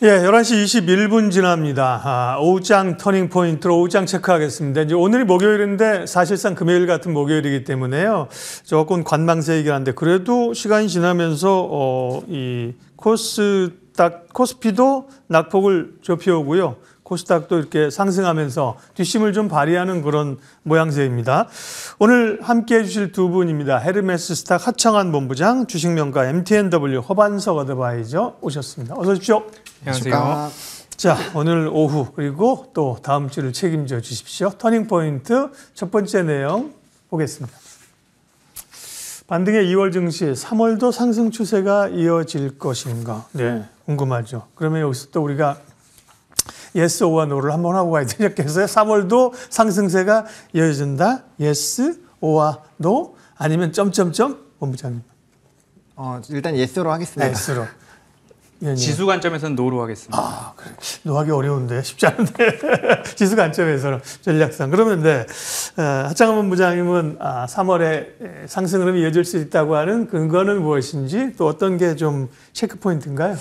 예, 11시 21분 지납니다. 오후장 터닝 포인트로 오후장 체크하겠습니다. 이제 오늘이 목요일인데 사실상 금요일 같은 목요일이기 때문에요. 조금 관망세이긴 한데 그래도 시간이 지나면서 이 코스피도 낙폭을 좁혀오고요. 코스닥도 이렇게 상승하면서 뒷심을 좀 발휘하는 그런 모양새입니다. 오늘 함께해 주실 두 분입니다. 헤르메스 스탁 하청한 본부장, 주식명가 MTNW 허반석 어드바이저 오셨습니다. 어서 오십시오. 안녕하세요. 자, 오늘 오후 그리고 또 다음 주를 책임져 주십시오. 터닝포인트 첫 번째 내용 보겠습니다. 반등의 2월 증시, 3월도 상승 추세가 이어질 것인가? 네, 궁금하죠. 그러면 여기서 또 우리가 yes or no를 한번 하고 가야 되겠어요. 3월도 상승세가 이어진다. yes or no 아니면 점점점 본부장님. 일단 yes로 하겠습니다. yes로. 지수 관점에서는 노로 하겠습니다. 아, 그래. 노하기 어려운데 쉽지 않은데 지수 관점에서는 전략상. 그러면 네, 하창한 본부장님은 3월에 상승 흐름이 이어질 수 있다고 하는 근거는 무엇인지 또 어떤 게 좀 체크 포인트인가요?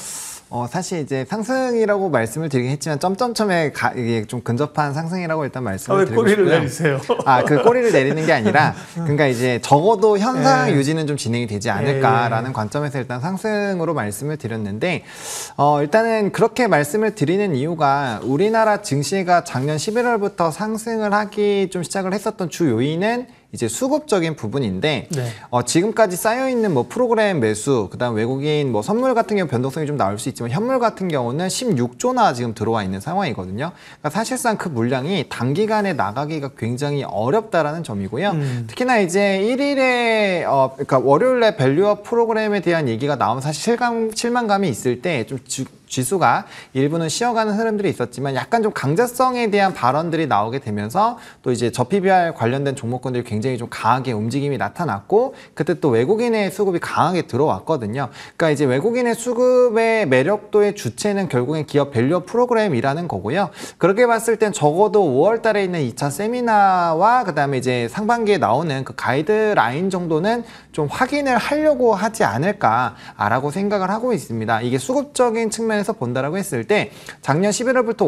사실 이제 상승이라고 말씀을 드리긴 했지만 점점점에 이게 좀 근접한 상승이라고 일단 말씀을 드리고 싶고요. 꼬리를 내리세요. 그 꼬리를 내리는 게 아니라 그러니까 이제 적어도 현상 유지는 좀 진행이 되지 않을까라는 관점에서 일단 상승으로 말씀을 드렸는데 일단은 그렇게 말씀을 드리는 이유가 우리나라 증시가 작년 11월부터 상승을 하기 좀 시작을 했었던 주 요인은 이제 수급적인 부분인데 네. 지금까지 쌓여있는 뭐 프로그램 매수, 그다음 외국인 뭐 선물 같은 경우 변동성이 좀 나올 수 있지만 현물 같은 경우는 16조나 지금 들어와 있는 상황이거든요. 그러니까 사실상 그 물량이 단기간에 나가기가 굉장히 어렵다라는 점이고요. 특히나 이제 1일에 그러니까 월요일에 밸류업 프로그램에 대한 얘기가 나오면 사실 실망감이 있을 때 좀 지수가 일부는 쉬어가는 흐름들이 있었지만 약간 좀 강제성에 대한 발언들이 나오게 되면서 또 이제 저PBR 관련된 종목군들이 굉장히 좀 강하게 움직임이 나타났고 그때 또 외국인의 수급이 강하게 들어왔거든요. 그러니까 이제 외국인의 수급의 매력도의 주체는 결국엔 기업 밸류업 프로그램이라는 거고요. 그렇게 봤을 땐 적어도 5월 달에 있는 2차 세미나와 그다음에 이제 상반기에 나오는 그 가이드라인 정도는 좀 확인을 하려고 하지 않을까라고 생각을 하고 있습니다. 이게 수급적인 측면에서 본다라고 했을 때 작년 11월부터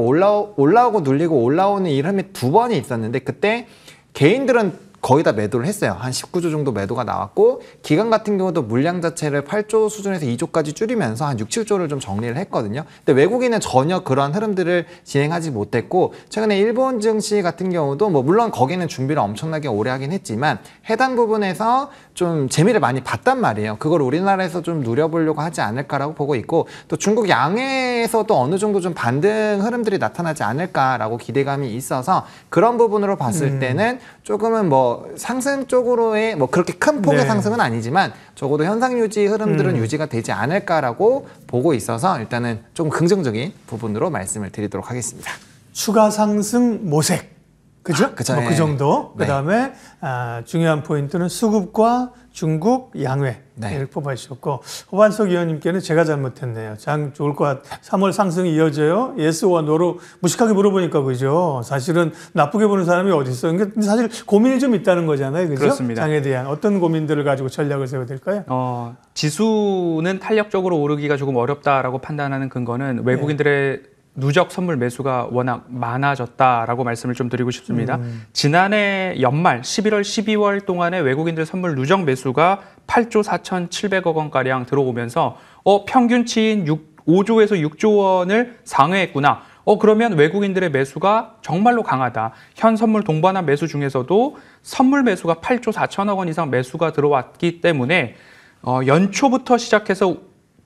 올라오고 눌리고 올라오는 이 흐름이 두 번이 있었는데 그때 개인들은 거의 다 매도를 했어요. 한 19조 정도 매도가 나왔고 기관 같은 경우도 물량 자체를 8조 수준에서 2조까지 줄이면서 한 6, 7조를 좀 정리를 했거든요. 근데 외국인은 전혀 그런 흐름들을 진행하지 못했고 최근에 일본 증시 같은 경우도 뭐 물론 거기는 준비를 엄청나게 오래 하긴 했지만 해당 부분에서 좀 재미를 많이 봤단 말이에요. 그걸 우리나라에서 좀 누려보려고 하지 않을까라고 보고 있고 또 중국 양해에서도 어느 정도 좀 반등 흐름들이 나타나지 않을까라고 기대감이 있어서 그런 부분으로 봤을 때는 조금은 뭐 상승 쪽으로의 뭐 그렇게 큰 폭의 상승은 아니지만 적어도 현상 유지 흐름들은 유지가 되지 않을까라고 보고 있어서 일단은 좀 긍정적인 부분으로 말씀을 드리도록 하겠습니다. 추가 상승 모색. 그죠? 그쵸. 뭐 그 정도. 네. 그다음에 중요한 포인트는 수급과 중국 양회. 네. 이렇게 뽑아주셨고 허반석 의원님께는 제가 잘못했네요. 장 좋을 것 같아요. 3월 상승이 이어져요. 예스와 노로 무식하게 물어보니까 그죠. 사실은 나쁘게 보는 사람이 어디 있어요. 그러니까 사실 고민이 좀 있다는 거잖아요. 그죠? 그렇습니다. 장에 대한 어떤 고민들을 가지고 전략을 세워야 될까요? 지수는 탄력적으로 오르기가 조금 어렵다라고 판단하는 근거는 외국인들의 누적 선물 매수가 워낙 많아졌다라고 말씀을 좀 드리고 싶습니다. 지난해 연말 11월, 12월 동안에 외국인들 선물 누적 매수가 8조 4,700억 원가량 들어오면서 평균치인 5조에서 6조 원을 상회했구나. 그러면 외국인들의 매수가 정말로 강하다. 현 선물 동반한 매수 중에서도 선물 매수가 8조 4천억 원 이상 매수가 들어왔기 때문에 연초부터 시작해서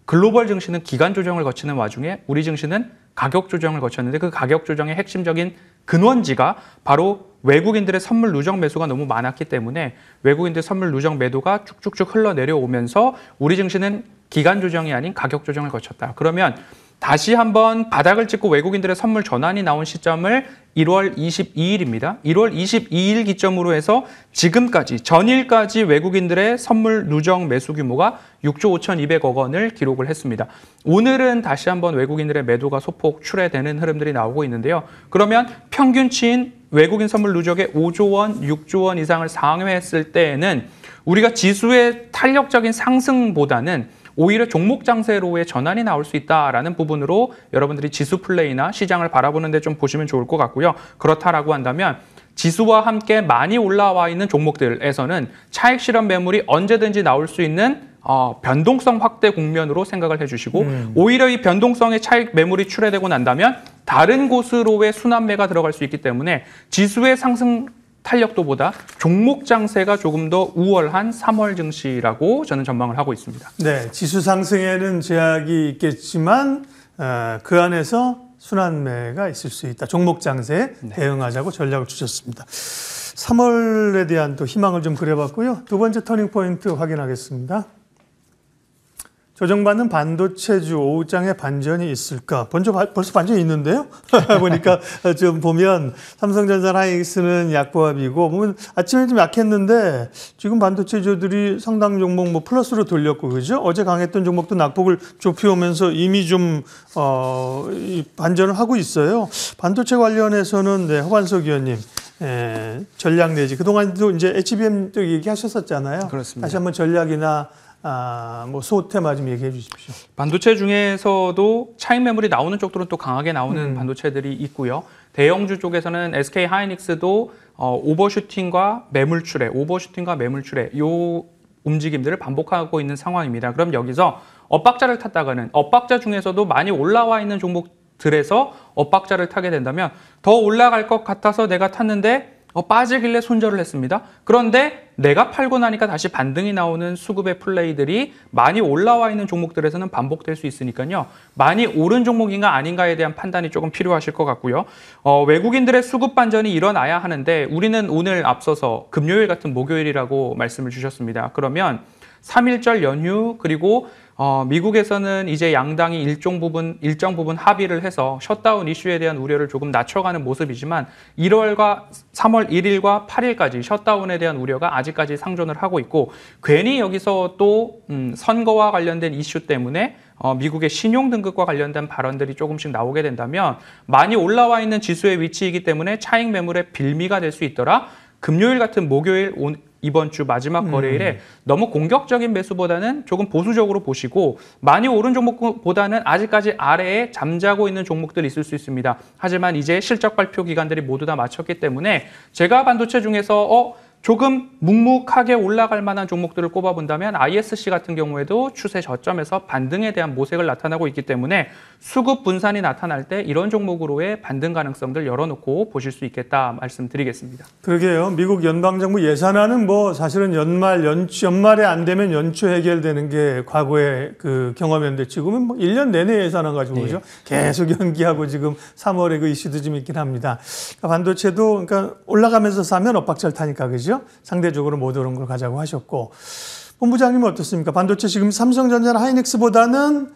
글로벌 증시는 기간 조정을 거치는 와중에 우리 증시는 가격 조정을 거쳤는데 그 가격 조정의 핵심적인 근원지가 바로 외국인들의 선물 누적 매수가 너무 많았기 때문에 외국인들 선물 누적 매도가 쭉쭉쭉 흘러내려오면서 우리 증시는 기간 조정이 아닌 가격 조정을 거쳤다. 그러면 다시 한번 바닥을 찍고 외국인들의 선물 전환이 나온 시점을 1월 22일입니다. 1월 22일 기점으로 해서 지금까지 전일까지 외국인들의 선물 누적 매수 규모가 6조 5,200억 원을 기록을 했습니다. 오늘은 다시 한번 외국인들의 매도가 소폭 출회되는 흐름들이 나오고 있는데요. 그러면 평균치인 외국인 선물 누적의 5조 원, 6조 원 이상을 상회했을 때에는 우리가 지수의 탄력적인 상승보다는 오히려 종목 장세로의 전환이 나올 수 있다라는 부분으로 여러분들이 지수 플레이나 시장을 바라보는데 좀 보시면 좋을 것 같고요. 그렇다라고 한다면 지수와 함께 많이 올라와 있는 종목들에서는 차익 실현 매물이 언제든지 나올 수 있는 변동성 확대 국면으로 생각을 해주시고 오히려 이 변동성의 차익 매물이 출회되고 난다면 다른 곳으로의 순환매가 들어갈 수 있기 때문에 지수의 상승 탄력도보다 종목 장세가 조금 더 우월한 3월 증시라고 저는 전망을 하고 있습니다. 네, 지수 상승에는 제약이 있겠지만 그 안에서 순환매가 있을 수 있다. 종목 장세에 대응하자고 전략을 주셨습니다. 3월에 대한 또 희망을 좀 그려봤고요. 두 번째 터닝 포인트 확인하겠습니다. 조정받는 반도체주 오후장에 반전이 있을까? 벌써 반전이 있는데요? 보니까 좀 보면 삼성전자 하이닉스는 약보합이고, 보면 아침에 좀 약했는데 지금 반도체주들이 상당 종목 뭐 플러스로 돌렸고, 그죠? 어제 강했던 종목도 낙폭을 좁혀오면서 이미 좀, 반전을 하고 있어요. 반도체 관련해서는, 네, 허관석 의원님. 전략 내지. 그동안도 이제 HBM도 얘기하셨었잖아요. 그렇습니다. 다시 한번 전략이나 뭐 소테마 좀 얘기해 주십시오. 반도체 중에서도 차익 매물이 나오는 쪽들은 또 강하게 나오는 반도체들이 있고요. 대형주 쪽에서는 SK 하이닉스도 오버슈팅과 매물 출회 요 움직임들을 반복하고 있는 상황입니다. 그럼 여기서 엇박자를 탔다가는 엇박자 중에서도 많이 올라와 있는 종목들에서 엇박자를 타게 된다면 더 올라갈 것 같아서 내가 탔는데 빠지길래 손절을 했습니다. 그런데 내가 팔고 나니까 다시 반등이 나오는 수급의 플레이들이 많이 올라와 있는 종목들에서는 반복될 수 있으니까요. 많이 오른 종목인가 아닌가에 대한 판단이 조금 필요하실 것 같고요. 외국인들의 수급 반전이 일어나야 하는데 우리는 오늘 앞서서 금요일 같은 목요일이라고 말씀을 주셨습니다. 그러면 3.1절 연휴 그리고 미국에서는 이제 양당이 일정 부분 합의를 해서 셧다운 이슈에 대한 우려를 조금 낮춰가는 모습이지만 1월과 3월 1일과 8일까지 셧다운에 대한 우려가 아직까지 상존을 하고 있고 괜히 여기서 또 선거와 관련된 이슈 때문에 미국의 신용 등급과 관련된 발언들이 조금씩 나오게 된다면 많이 올라와 있는 지수의 위치이기 때문에 차익 매물의 빌미가 될 수 있더라. 금요일 같은 목요일 이번 주 마지막 거래일에 너무 공격적인 매수보다는 조금 보수적으로 보시고 많이 오른 종목보다는 아직까지 아래에 잠자고 있는 종목들이 있을 수 있습니다. 하지만 이제 실적 발표 기간들이 모두 다 마쳤기 때문에 제가 반도체 중에서 조금 묵묵하게 올라갈 만한 종목들을 꼽아본다면 ISC 같은 경우에도 추세 저점에서 반등에 대한 모색을 나타나고 있기 때문에 수급 분산이 나타날 때 이런 종목으로의 반등 가능성들 열어놓고 보실 수 있겠다 말씀드리겠습니다. 그러게요. 미국 연방정부 예산안은 뭐 사실은 연말에 안 되면 연초 해결되는 게 과거의 그 경험이었는데 지금은 뭐 1년 내내 예산안 가지고 그죠? 계속 연기하고 지금 3월에 그 이슈도 좀 있긴 합니다. 그러니까 반도체도 그러니까 올라가면서 사면 엇박자를 타니까 그죠? 상대적으로 못 오른 걸 가자고 하셨고 본부장님은 어떻습니까? 반도체 지금 삼성전자나 하이닉스보다는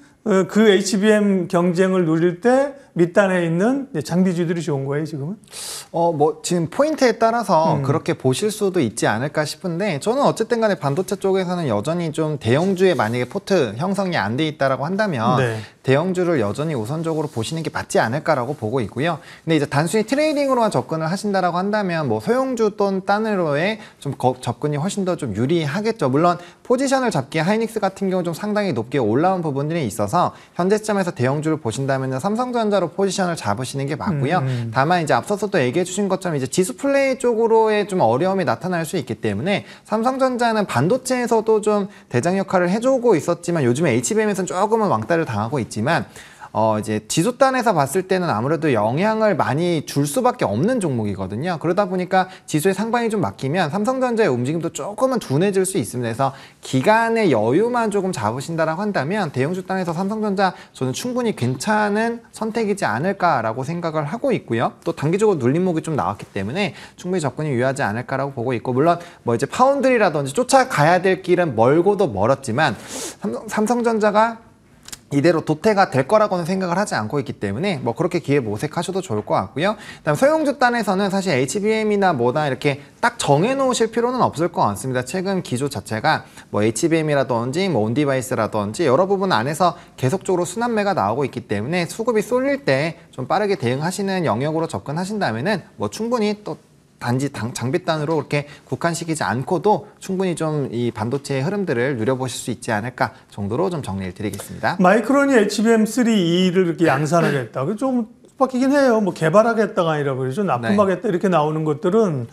그 HBM 경쟁을 누릴 때 밑단에 있는 장비주들이 좋은 거예요, 지금은? 뭐 지금 포인트에 따라서 그렇게 보실 수도 있지 않을까 싶은데 저는 어쨌든 간에 반도체 쪽에서는 여전히 좀 대형주에 만약에 포트 형성이 안 돼 있다라고 한다면 대형주를 여전히 우선적으로 보시는 게 맞지 않을까라고 보고 있고요. 근데 이제 단순히 트레이딩으로만 접근을 하신다라고 한다면 뭐 소형주 또는 단으로의 좀 접근이 훨씬 더 좀 유리하겠죠. 물론 포지션을 잡기에 하이닉스 같은 경우 좀 상당히 높게 올라온 부분들이 있어서 현재 시점에서 대형주를 보신다면 삼성전자로 포지션을 잡으시는 게 맞고요. 다만 이제 앞서서도 얘기해 주신 것처럼 이제 지수 플레이 쪽으로의 좀 어려움이 나타날 수 있기 때문에 삼성전자는 반도체에서도 좀 대장 역할을 해주고 있었지만 요즘에 HBM에서는 조금은 왕따를 당하고 있지만 이제 지수단에서 봤을 때는 아무래도 영향을 많이 줄 수밖에 없는 종목이거든요. 그러다 보니까 지수의 상방이 좀 막히면 삼성전자의 움직임도 조금은 둔해질 수 있습니다. 그래서 기간의 여유만 조금 잡으신다라고 한다면 대형주 단에서 삼성전자 저는 충분히 괜찮은 선택이지 않을까라고 생각을 하고 있고요. 또 단기적으로 눌림목이 좀 나왔기 때문에 충분히 접근이 유효하지 않을까라고 보고 있고 물론 뭐 이제 파운드리라든지 쫓아가야 될 길은 멀고도 멀었지만 삼성전자가 이대로 도태가 될 거라고는 생각을 하지 않고 있기 때문에 뭐 그렇게 기회 모색하셔도 좋을 것 같고요. 그다음 소형주 단에서는 사실 HBM이나 뭐다 이렇게 딱 정해놓으실 필요는 없을 것 같습니다. 최근 기조 자체가 뭐 HBM이라든지 뭐 온디바이스라든지 여러 부분 안에서 계속적으로 순환매가 나오고 있기 때문에 수급이 쏠릴 때 좀 빠르게 대응하시는 영역으로 접근하신다면은 뭐 충분히 또 장비단으로 그렇게 국한시키지 않고도 충분히 좀 이 반도체의 흐름들을 누려보실 수 있지 않을까 정도로 좀 정리를 드리겠습니다. 마이크론이 HBM3E를 이렇게 양산하겠다. 좀 바뀌긴 해요. 뭐 개발하겠다가 아니라 그러죠. 납품하겠다 이렇게 나오는 것들은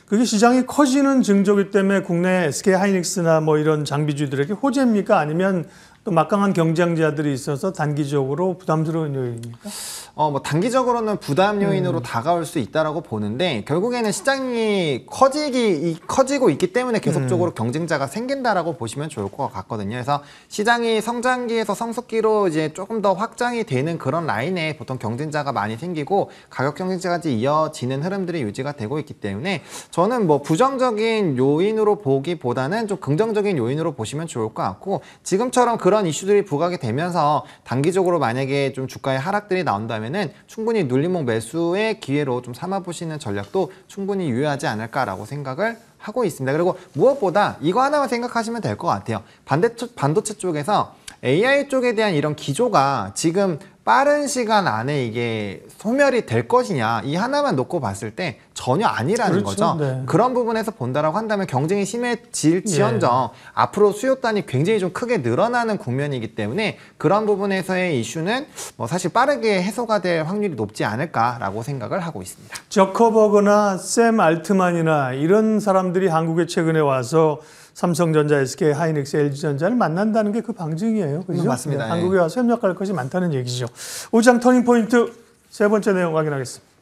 그게 시장이 커지는 징조이기 때문에 국내 SK 하이닉스나 뭐 이런 장비주들에게 호재입니까? 아니면 또 막강한 경쟁자들이 있어서 단기적으로 부담스러운 요인입니까? 뭐 단기적으로는 부담 요인으로 다가올 수 있다라고 보는데 결국에는 시장이 커지고 있기 때문에 계속적으로 경쟁자가 생긴다라고 보시면 좋을 것 같거든요. 그래서 시장이 성장기에서 성숙기로 이제 조금 더 확장이 되는 그런 라인에 보통 경쟁자가 많이 생기고 가격 경쟁자까지 이어지는 흐름들이 유지가 되고 있기 때문에 저는 뭐 부정적인 요인으로 보기보다는 좀 긍정적인 요인으로 보시면 좋을 것 같고 지금처럼 그런 이슈들이 부각이 되면서 단기적으로 만약에 좀 주가의 하락들이 나온다면 충분히 눌림목 매수의 기회로 좀 삼아보시는 전략도 충분히 유효하지 않을까라고 생각을 하고 있습니다. 그리고 무엇보다 이거 하나만 생각하시면 될 것 같아요. 반도체 쪽에서 AI 쪽에 대한 이런 기조가 지금 빠른 시간 안에 이게 소멸이 될 것이냐 이 하나만 놓고 봤을 때 전혀 아니라는 그렇죠. 거죠. 네. 그런 부분에서 본다라고 한다면 경쟁이 심해질지언정 앞으로 수요단이 굉장히 좀 크게 늘어나는 국면이기 때문에 그런 부분에서의 이슈는 뭐 사실 빠르게 해소가 될 확률이 높지 않을까라고 생각을 하고 있습니다. 저커버그나 샘 알트만이나 이런 사람들이 한국에 최근에 와서 삼성전자, SK 하이닉스, LG전자를 만난다는 게 그 방증이에요. 그죠? 맞습니다. 네, 한국에 와서 협력할 것이 많다는 얘기죠. 5장 터닝포인트 세 번째 내용 확인하겠습니다.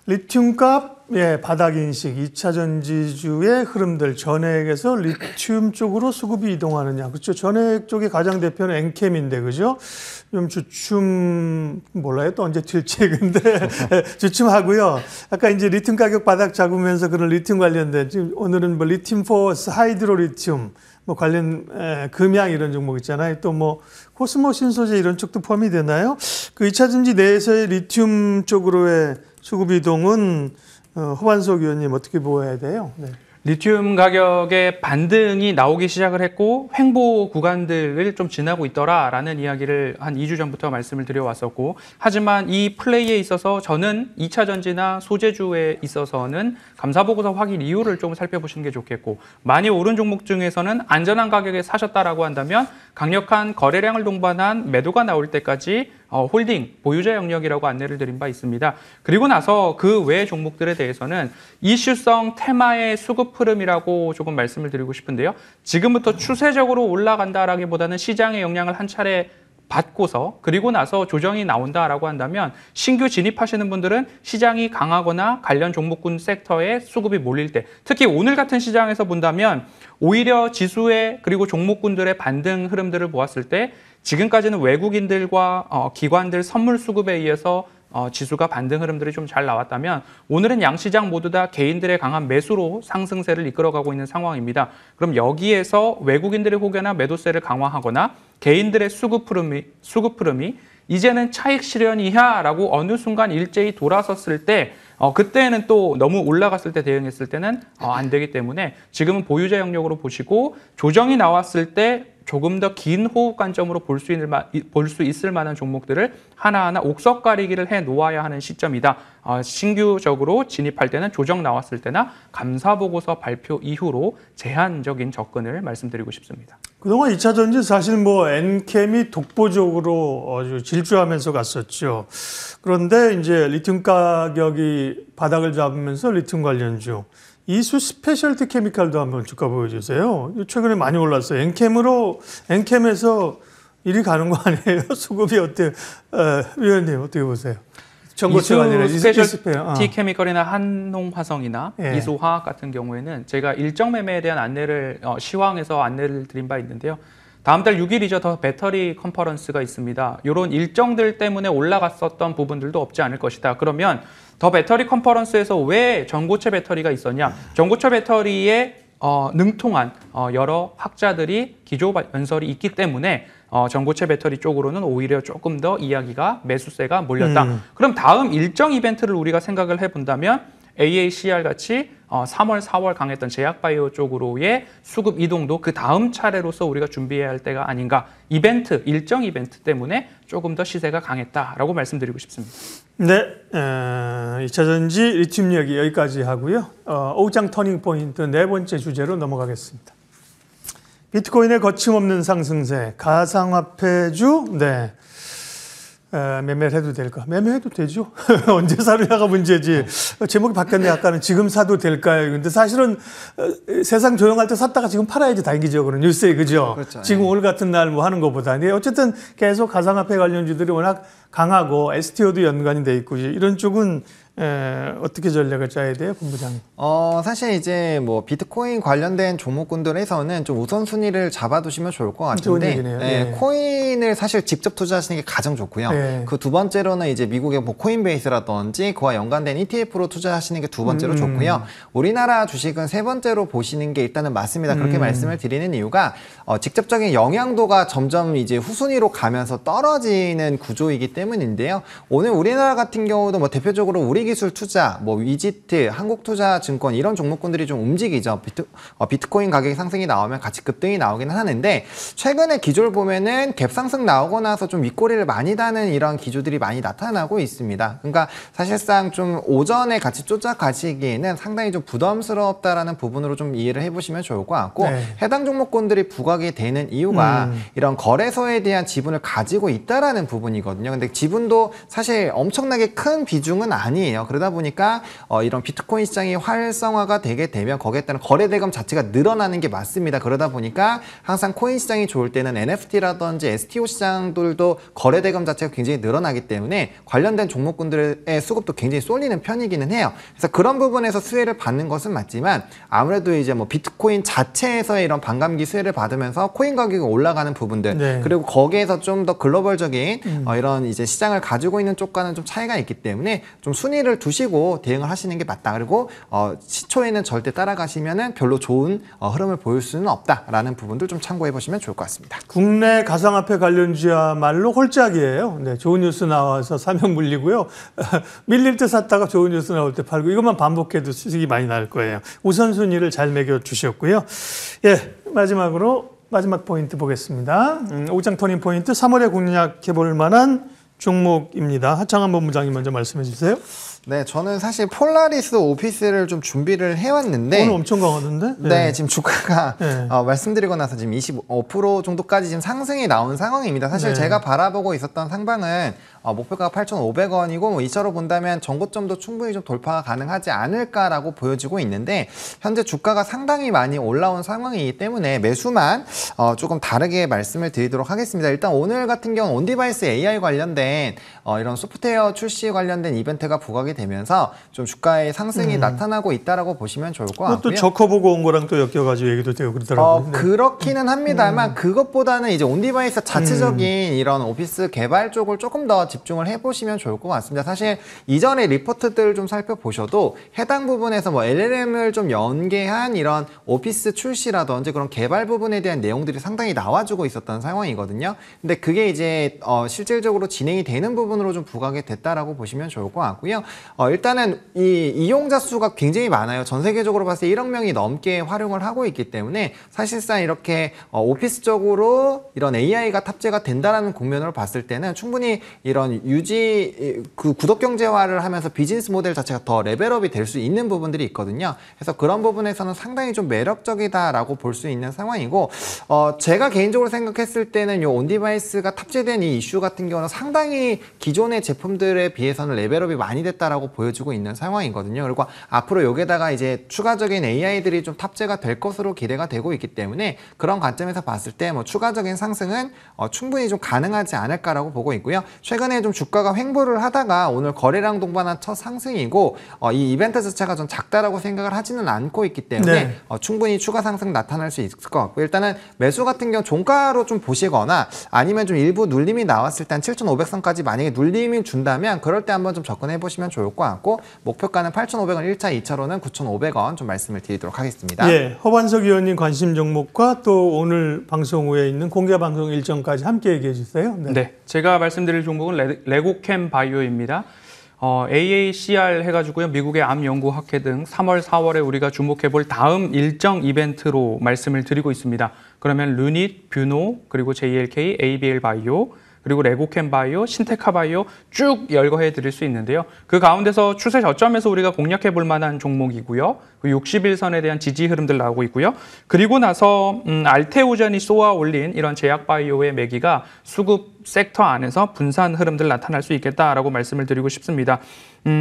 리튬값 바닥 인식, 2차 전지주의 흐름들, 전액에서 리튬 쪽으로 수급이 이동하느냐. 그렇죠. 전액 쪽의 가장 대표는 엔캠인데, 그죠? 좀 주춤, 몰라요. 또 언제 튈지. 근데 주춤하고요. 아까 이제 리튬 가격 바닥 잡으면서 그런 리튬 관련된, 지금 오늘은 뭐 리튬 포스, 하이드로 리튬, 뭐 관련 금양 이런 종목 있잖아요. 또 뭐 코스모 신소재 이런 쪽도 포함이 되나요? 그 2차 전지 내에서의 리튬 쪽으로의 수급 이동은 허반석 의원님 어떻게 보아야 돼요? 네. 리튬 가격의 반등이 나오기 시작을 했고 횡보 구간들을 좀 지나고 있더라라는 이야기를 한 2주 전부터 말씀을 드려왔었고 하지만 이 플레이에 있어서 저는 2차 전지나 소재주에 있어서는 감사보고서 확인 이유를 좀 살펴보시는 게 좋겠고 많이 오른 종목 중에서는 안전한 가격에 사셨다라고 한다면 강력한 거래량을 동반한 매도가 나올 때까지 홀딩, 보유자 영역이라고 안내를 드린 바 있습니다. 그리고 나서 그 외 종목들에 대해서는 이슈성 테마의 수급 흐름이라고 조금 말씀을 드리고 싶은데요. 지금부터 추세적으로 올라간다라기보다는 시장의 영향을 한 차례 받고서 그리고 나서 조정이 나온다라고 한다면 신규 진입하시는 분들은 시장이 강하거나 관련 종목군 섹터에 수급이 몰릴 때 특히 오늘 같은 시장에서 본다면 오히려 지수의 그리고 종목군들의 반등 흐름들을 보았을 때 지금까지는 외국인들과 기관들 선물 수급에 의해서 지수가 반등 흐름들이 좀 잘 나왔다면 오늘은 양시장 모두 다 개인들의 강한 매수로 상승세를 이끌어가고 있는 상황입니다. 그럼 여기에서 외국인들의 혹여나 매도세를 강화하거나 개인들의 수급 흐름이 이제는 차익 실현 이하라고 어느 순간 일제히 돌아섰을 때 그때는 또 너무 올라갔을 때 대응했을 때는 안 되기 때문에 지금은 보유자 영역으로 보시고 조정이 나왔을 때 조금 더 긴 호흡 관점으로 볼 수 있을 만한 종목들을 하나하나 옥석 가리기를 해 놓아야 하는 시점이다. 신규적으로 진입할 때는 조정 나왔을 때나 감사보고서 발표 이후로 제한적인 접근을 말씀드리고 싶습니다. 그동안 2차 전지 사실 뭐 엔캠이 독보적으로 아주 질주하면서 갔었죠. 그런데 이제 리튬 가격이 바닥을 잡으면서 리튬 관련주 이수 스페셜티 케미칼도 한번 주가 보여주세요. 최근에 많이 올랐어요. 엔캠에서 일이 가는 거 아니에요? 수급이 어때요? 위원님 어떻게 보세요? 이수 스페셜티 케미컬이나 한농화성이나 이수화학 같은 경우에는 제가 일정 매매에 대한 안내를 시황에서 안내를 드린 바 있는데요. 다음 달 6일이죠. 더 배터리 컨퍼런스가 있습니다. 이런 일정들 때문에 올라갔었던 부분들도 없지 않을 것이다. 그러면 더 배터리 컨퍼런스에서 왜 전고체 배터리가 있었냐? 전고체 배터리에 능통한 여러 학자들이 기조 연설이 있기 때문에 전고체 배터리 쪽으로는 오히려 조금 더 이야기가 매수세가 몰렸다. 그럼 다음 일정 이벤트를 우리가 생각을 해본다면 AACR 같이 3월, 4월 강했던 제약바이오 쪽으로의 수급 이동도 그 다음 차례로서 우리가 준비해야 할 때가 아닌가. 이벤트, 일정 이벤트 때문에 조금 더 시세가 강했다라고 말씀드리고 싶습니다. 네, 2차전지 리튬 이야기 여기까지 하고요. 오장 터닝 포인트 네 번째 주제로 넘어가겠습니다. 비트코인의 거침없는 상승세, 가상화폐주, 네. 매매를 해도 될까? 매매해도 되죠. 언제 사느냐가 문제지. 제목이 바뀌었네. 아까는 지금 사도 될까요? 근데 사실은 세상 조용할 때 샀다가 지금 팔아야지 단기적으로 뉴스에 그죠? 그렇죠. 지금 오늘 같은 날 뭐 하는 것보다. 어쨌든 계속 가상화폐 관련주들이 워낙 강하고 STO도 연관이 돼 있고 이런 쪽은 어떻게 전략을 짜야 돼요, 본부장님? 사실 이제 뭐 비트코인 관련된 종목군들에서는 좀 우선순위를 잡아두시면 좋을 것 같은데, 네. 코인을 사실 직접 투자하시는 게 가장 좋고요. 네. 그 두 번째로는 이제 미국의 뭐 코인베이스라든지 그와 연관된 ETF로 투자하시는 게 두 번째로 좋고요. 우리나라 주식은 세 번째로 보시는 게 일단은 맞습니다. 그렇게 말씀을 드리는 이유가 직접적인 영향도가 점점 이제 후순위로 가면서 떨어지는 구조이기 때문인데요. 오늘 우리나라 같은 경우도 뭐 대표적으로 우리기술 투자, 뭐 위지트, 한국투자증권 이런 종목군들이 좀 움직이죠. 비트코인 가격이 상승이 나오면 같이 급등이 나오긴 하는데 최근에 기조를 보면은 갭 상승 나오고 나서 좀 윗꼬리를 많이 다는 이런 기조들이 많이 나타나고 있습니다. 그러니까 사실상 좀 오전에 같이 쫓아가시기에는 상당히 좀 부담스럽다라는 부분으로 좀 이해를 해보시면 좋을 것 같고 네. 해당 종목군들이 부각이 되는 이유가 이런 거래소에 대한 지분을 가지고 있다라는 부분이거든요. 근데 지분도 사실 엄청나게 큰 비중은 아니에요. 그러다 보니까 이런 비트코인 시장이 활성화가 되게 되면 거기에 따른 거래 대금 자체가 늘어나는 게 맞습니다. 그러다 보니까 항상 코인 시장이 좋을 때는 NFT라든지 STO 시장들도 거래 대금 자체가 굉장히 늘어나기 때문에 관련된 종목군들의 수급도 굉장히 쏠리는 편이기는 해요. 그래서 그런 부분에서 수혜를 받는 것은 맞지만 아무래도 이제 뭐 비트코인 자체에서의 이런 반감기 수혜를 받으면서 코인 가격이 올라가는 부분들 네. 그리고 거기에서 좀 더 글로벌적인 이런 이제 시장을 가지고 있는 쪽과는 좀 차이가 있기 때문에 좀 순위를 두시고 대응을 하시는 게 맞다. 그리고 시초에는 절대 따라가시면은 별로 좋은 흐름을 보일 수는 없다라는 부분들 좀 참고해 보시면 좋을 것 같습니다. 국내 가상화폐 관련주야말로 홀짝이에요. 네, 좋은 뉴스 나와서 사면 물리고요. 밀릴 때 샀다가 좋은 뉴스 나올 때 팔고 이것만 반복해도 수익이 많이 날 거예요. 우선순위를 잘 매겨 주셨고요. 예, 마지막 포인트 보겠습니다. 오장 터닝 포인트 3월에 공략해 볼 만한 종목입니다. 하창한 본부장님 먼저 말씀해 주세요. 네, 저는 사실 폴라리스 오피스를 좀 준비를 해왔는데 오늘 엄청 강하던데? 네, 지금 주가가 네. 말씀드리고 나서 지금 25% 정도까지 지금 상승이 나온 상황입니다. 사실 네. 제가 바라보고 있었던 상방은 목표가가 8,500원이고 뭐 2차로 본다면 전고점도 충분히 좀 돌파가 가능하지 않을까라고 보여지고 있는데 현재 주가가 상당히 많이 올라온 상황이기 때문에 매수만 조금 다르게 말씀을 드리도록 하겠습니다. 일단 오늘 같은 경우 온디바이스 AI 관련된 이런 소프트웨어 출시 관련된 이벤트가 부각이 되면서 좀 주가의 상승이 나타나고 있다라고 보시면 좋을 것 같고요. 또 저커 보고 온 거랑 또 엮여가지고 얘기도 되고 그러더라고요. 네. 그렇기는 합니다만 그것보다는 이제 온디바이스 자체적인 이런 오피스 개발 쪽을 조금 더 집중을 해보시면 좋을 것 같습니다. 사실 이전에 리포트들을 좀 살펴보셔도 해당 부분에서 뭐 LLM을 좀 연계한 이런 오피스 출시라든지 그런 개발 부분에 대한 내용들이 상당히 나와주고 있었던 상황이거든요. 근데 그게 이제 실질적으로 진행이 되는 부분으로 좀 부각이 됐다라고 보시면 좋을 것 같고요. 일단은 이 이용자 수가 굉장히 많아요. 전 세계적으로 봤을 때 1억 명이 넘게 활용을 하고 있기 때문에 사실상 이렇게 오피스적으로 이런 AI가 탑재가 된다라는 국면으로 봤을 때는 충분히 이런 그 구독 경제화를 하면서 비즈니스 모델 자체가 더 레벨업이 될 수 있는 부분들이 있거든요. 그래서 그런 부분에서는 상당히 좀 매력적이다라고 볼 수 있는 상황이고 제가 개인적으로 생각했을 때는 이 온디바이스가 탑재된 이 이슈 같은 경우는 상당히 기존의 제품들에 비해서는 레벨업이 많이 됐다라고 보여지고 있는 상황이거든요. 그리고 앞으로 여기에다가 이제 추가적인 AI들이 좀 탑재가 될 것으로 기대가 되고 있기 때문에 그런 관점에서 봤을 때 뭐 추가적인 상승은 충분히 좀 가능하지 않을까라고 보고 있고요. 최근에 좀 주가가 횡보를 하다가 오늘 거래량 동반한 첫 상승이고 이 이벤트 자체가 좀 작다라고 생각을 하지는 않고 있기 때문에 네. 충분히 추가 상승 나타날 수 있을 것 같고 일단은 매수 같은 경우 종가로 좀 보시거나 아니면 좀 일부 눌림이 나왔을 때 한 7,500선까지 만약에 눌림이 준다면 그럴 때 한번 좀 접근해 보시면 좋을 것 같고 목표가는 8,500원 1차, 2차로는 9,500원 좀 말씀을 드리도록 하겠습니다. 예, 허반석 의원님 관심 종목과 또 오늘 방송 후에 있는 공개 방송 일정까지 함께 얘기해 주세요. 네, 제가 말씀드릴 종목은 레고캠 바이오입니다. AACR 해가지고요. 미국의 암연구학회 등 3월, 4월에 우리가 주목해볼 다음 일정 이벤트로 말씀을 드리고 있습니다. 그러면 루닛, 뷰노, 그리고 JLK, ABL 바이오, 그리고 레고캠 바이오, 신테카 바이오 쭉 열거해 드릴 수 있는데요. 그 가운데서 추세 저점에서 우리가 공략해 볼 만한 종목이고요. 그 60일선에 대한 지지 흐름들 나오고 있고요. 그리고 나서 알테오전이 쏘아 올린 이런 제약 바이오의 매기가 수급 섹터 안에서 분산 흐름들 나타날 수 있겠다라고 말씀을 드리고 싶습니다.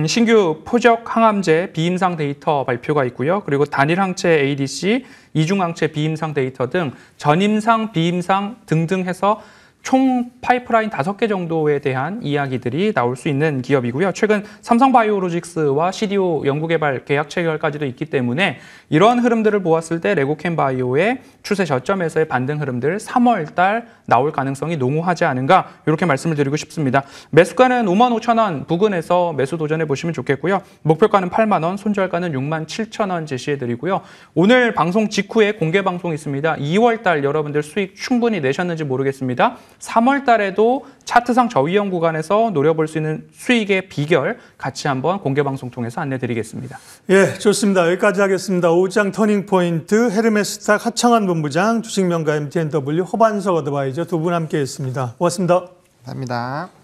신규 포적 항암제 비임상 데이터 발표가 있고요. 그리고 단일 항체 ADC, 이중 항체 비임상 데이터 등 전임상, 비임상 등등 해서 총 파이프라인 5개 정도에 대한 이야기들이 나올 수 있는 기업이고요. 최근 삼성바이오로직스와 CDO 연구개발 계약 체결까지도 있기 때문에 이런 흐름들을 보았을 때 레고캠 바이오의 추세 저점에서의 반등 흐름들 3월 달 나올 가능성이 농후하지 않은가 이렇게 말씀을 드리고 싶습니다. 매수가는 55,000원 부근에서 매수 도전해 보시면 좋겠고요. 목표가는 8만 원, 손절가는 67,000원 제시해 드리고요. 오늘 방송 직후에 공개 방송이 있습니다. 2월 달 여러분들 수익 충분히 내셨는지 모르겠습니다. 3월 달에도 차트상 저위험 구간에서 노려볼 수 있는 수익의 비결 같이 한번 공개 방송 통해서 안내 드리겠습니다. 예, 좋습니다. 여기까지 하겠습니다. 오장 터닝포인트 헤르메스탁 하창환 본부장, 주식명가 MTNW 허반석 어드바이저 두 분 함께했습니다. 고맙습니다. 감사합니다.